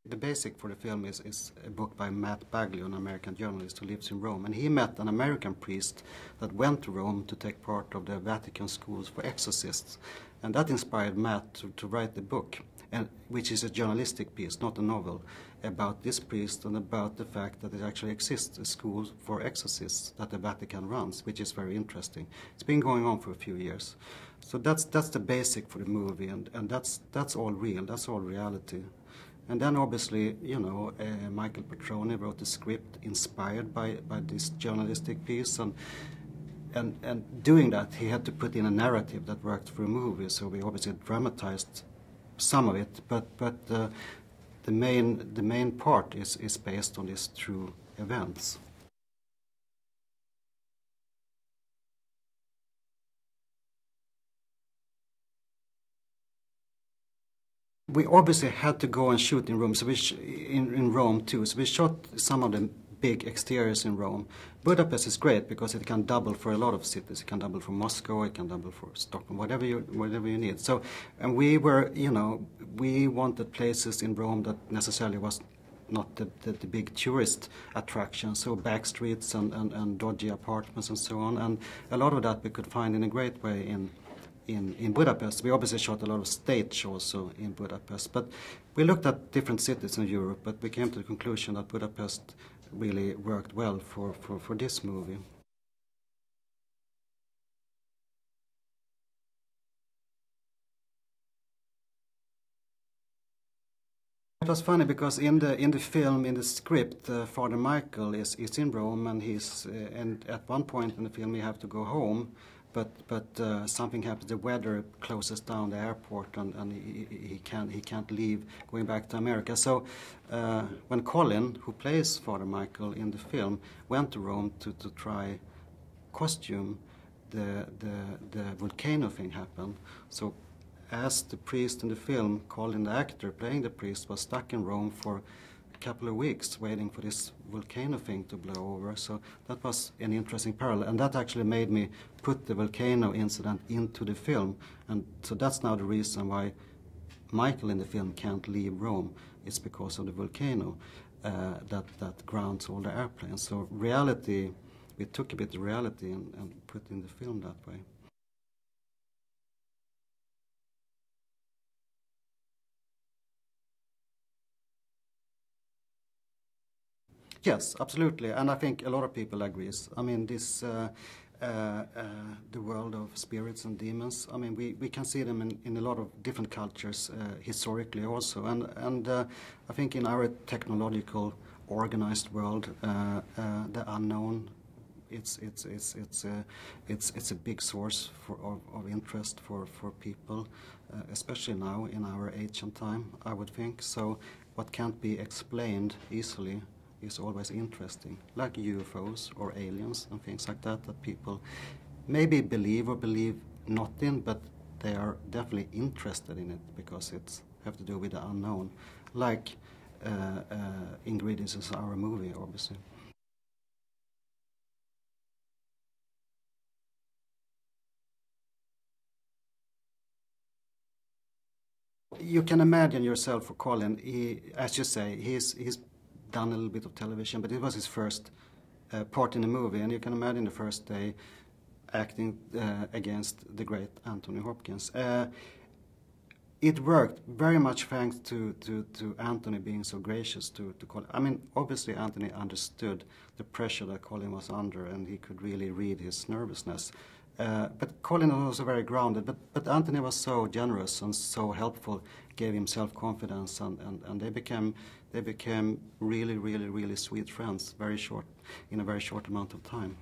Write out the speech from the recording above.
The basic for the film is a book by Matt Bagley, an American journalist who lives in Rome. And he met an American priest that went to Rome to take part of the Vatican schools for exorcists. And that inspired Matt to write the book, which is a journalistic piece, not a novel, about this priest and about the fact that it actually exists a school for exorcists that the Vatican runs, which is very interesting. It's been going on for a few years. So that's the basic for the movie, and that's all real, that's all reality. And then obviously, you know, Michael Petroni wrote the script inspired by this journalistic piece, and doing that he had to put in a narrative that worked for a movie, so we obviously dramatized some of it, but the main part is based on these true events. We obviously had to go and shoot in Rome, so in Rome too. So we shot some of the big exteriors in Rome. Budapest is great because it can double for a lot of cities. It can double for Moscow, it can double for Stockholm, whatever you need. So, and we were, you know, we wanted places in Rome that necessarily was not the big tourist attraction, so back streets and dodgy apartments and so on. And a lot of that we could find in a great way in Budapest. We obviously shot a lot of stage also in Budapest, but we looked at different cities in Europe, but we came to the conclusion that Budapest really worked well for this movie. It was funny because in the film, in the script, Father Michael is in Rome, and and at one point in the film he have to go home, but something happens. The weather closes down the airport, and he can't leave, going back to America. So when Colin, who plays Father Michael in the film, went to Rome to try costume, the volcano thing happened. So as the priest in the film, Colin, the actor playing the priest, was stuck in Rome for a couple of weeks waiting for this volcano thing to blow over. So that was an interesting parallel, and that actually made me put the volcano incident into the film. And so that's now the reason why Michael in the film can't leave Rome. It's because of the volcano that grounds all the airplanes. So reality, we took a bit of reality and put in the film that way. Yes, absolutely, and I think a lot of people agree. I mean, the world of spirits and demons. I mean, we can see them in a lot of different cultures historically also, and I think in our technological, organized world, the unknown, it's a big source of interest for people, especially now in our age and time, I would think. So, what can't be explained easily is always interesting, like UFOs or aliens and things like that, that people maybe believe or believe not in, but they are definitely interested in it because it's have to do with the unknown, like ingredients in our movie, obviously. You can imagine yourself for Colin. As you say, he's done a little bit of television, but it was his first part in the movie, and you can imagine the first day acting against the great Anthony Hopkins. It worked very much thanks to Anthony being so gracious to Colin. I mean, obviously Anthony understood the pressure that Colin was under, and he could really read his nervousness. But Colin was also very grounded, but Anthony was so generous and so helpful, gave him self-confidence, and they became really, really, really sweet friends in a very short amount of time.